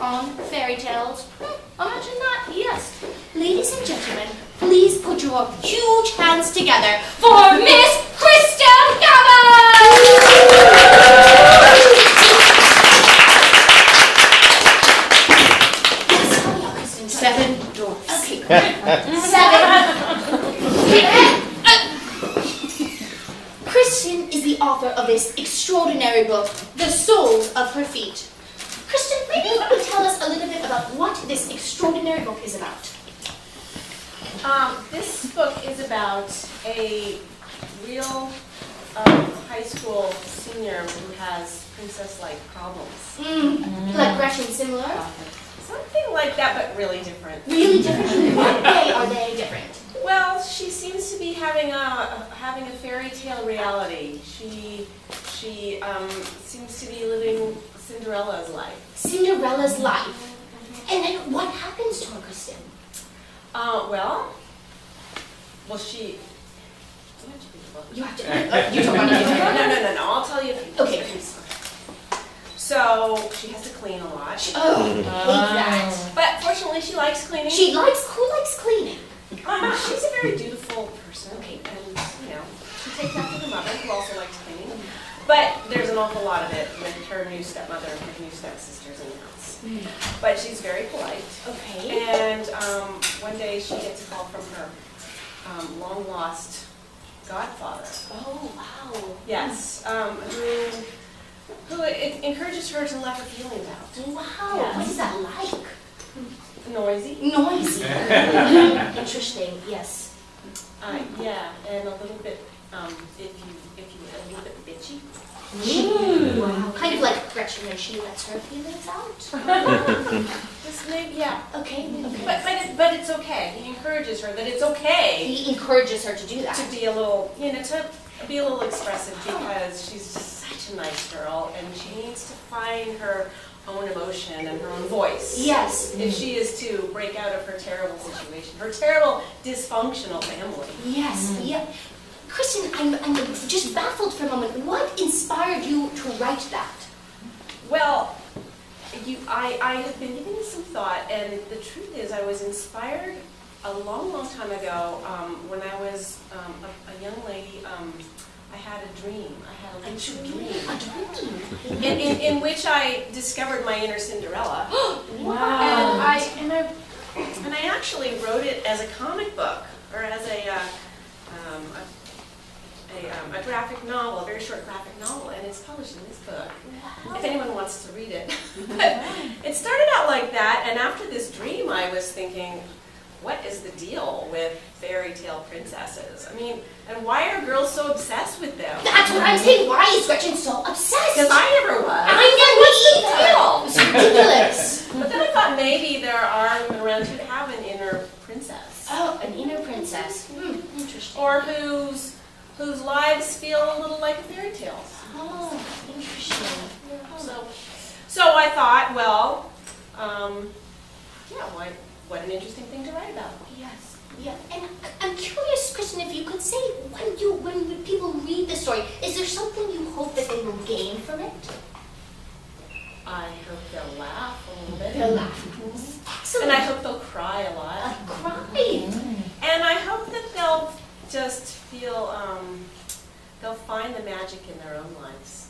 on fairy tales. Imagine that, yes. Ladies and gentlemen, please put your huge hands together for Miss Kristen Caven! 7 dwarfs. Okay, 7. Kristen is the author of this extraordinary book, The Soles of Her Feet. Kristen, maybe you could tell us a little bit about what this extraordinary book is about. This book is about a real high school senior who has princess-like problems. Like Gretchen, similar? Something like that, but really different. Really different? In what way are they different? Well, she seems to be having a fairy tale reality. She seems to be living Cinderella's life. Cinderella's life. And then what happens to her, Kristen? She. You have to. You don't want to do it. No. I'll tell you. Okay. So she has to clean a lot. Oh, hate that. But fortunately, she likes cleaning. Who likes cleaning? She's a very dutiful person. Okay. And she takes after her mother, who also likes cleaning. But there's an awful lot of it with her new stepmother and her new stepsisters in the house. But she's very polite. Okay. And one day she gets a call from her long lost godfather. Oh, wow. Yes. Who encourages her to let her feelings out. Wow. Yes. What is that like? Noisy. Noisy. Interesting. Yes. Yeah, and a little bit, if you a little bit bitchy. Wow. Kind of like Gretchen when she lets her feelings out. Just maybe, yeah. Okay. But it's okay. He encourages her that it's okay. He encourages her to do that. To be a little, to be a little expressive because she's just such a nice girl and she needs to find her own emotion and her own voice. Yes. If she is to break out of her terrible situation, her terrible dysfunctional family. Yes. Yeah. Kristen, I'm just baffled for a moment. What inspired you to write that? Well, I have been giving this some thought, and the truth is I was inspired a long, long time ago when I was a young lady. I had a dream. I had a lucid dream. A dream? In which I discovered my inner Cinderella. Wow. And I actually wrote it as a comic book, or as a graphic novel, a very short graphic novel, and it's published in this book, if anyone wants to read it. But it started out like that, and after this dream I was thinking, what is the deal with fairy tale princesses? I mean, and why are girls so obsessed with them? That's what I'm saying. Why is Gretchen so obsessed? Because I never was. What's the deal? It's ridiculous. But then I thought maybe there are women around who have an inner princess. Oh, an inner princess. Interesting. Or whose lives feel a little like a fairy tale. Oh, interesting. So I thought, well, what an interesting thing to write about. Yes. Yeah. And I'm curious, Kristen, if you could say when people read the story, is there something you hope that they will gain from it? I hope they'll laugh a little bit. They'll laugh. Excellent. And I hope they'll cry a lot. Cry. And I hope that they'll just feel, they'll find the magic in their own lives.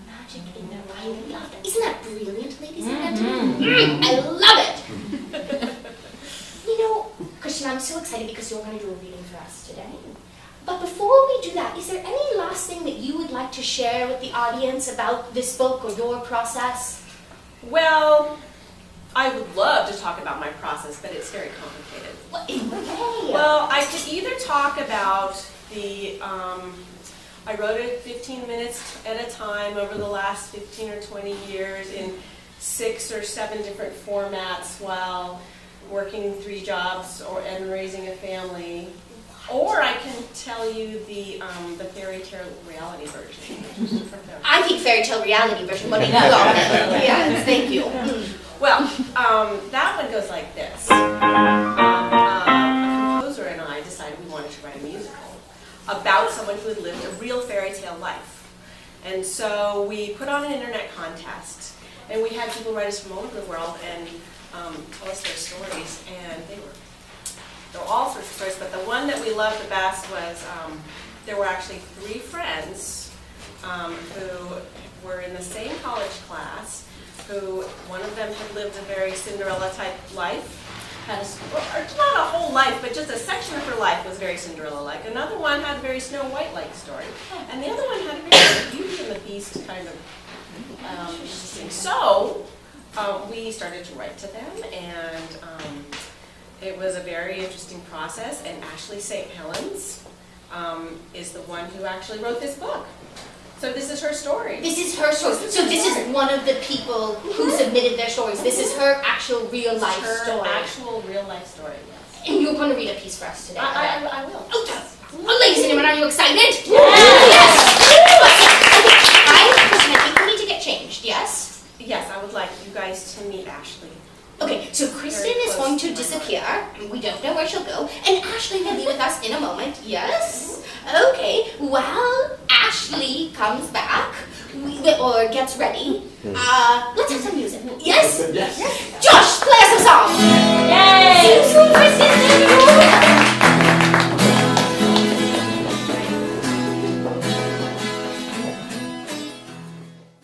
Magic in their life. I love that. Isn't that brilliant, ladies and gentlemen? I love it. Kristen, I'm so excited because you're going to do a reading for us today. But before we do that, is there any last thing that you would like to share with the audience about this book or your process? Well, I would love to talk about my process, but it's very complicated. Well, I could either talk about I wrote it 15 minutes at a time over the last 15 or 20 years in 6 or 7 different formats while working 3 jobs and raising a family. Or I can tell you the fairy tale reality version. I think fairy tale reality version. What do you call it? Yes, thank you. Well, that one goes like this. A composer and I decided we wanted to write a musical about someone who had lived a real fairy tale life. And so we put on an internet contest. And we had people write us from all over the world and tell us their stories, and there were all sorts of stories, but the one that we loved the best was there were actually 3 friends who were in the same college class, who one of them had lived a very Cinderella-type life, had or not a whole life, but just a section of her life was very Cinderella-like. Another one had a very Snow White-like story, and the other one had a very Beauty and the Beast kind of interesting. So we started to write to them, and it was a very interesting process, and Ashley St. Helens is the one who actually wrote this book. So this is her story. This is her story. So this is one of the people who submitted their stories. This is her actual real life story. Her actual real life story, yes. And you're going to read a piece for us today. I will. Oh, ladies and gentlemen, are you excited? Yes! Kristen, I think we need to get changed, yes? Yes, I would like you guys to meet Ashley. Okay, so Kristen is going to disappear. We don't know where she'll go. And Ashley will be with us in a moment, yes? Okay, while Ashley comes back, or gets ready, let's have some music. Yes? Yes. Josh, play us a song! Yay! See you soon, Kristen!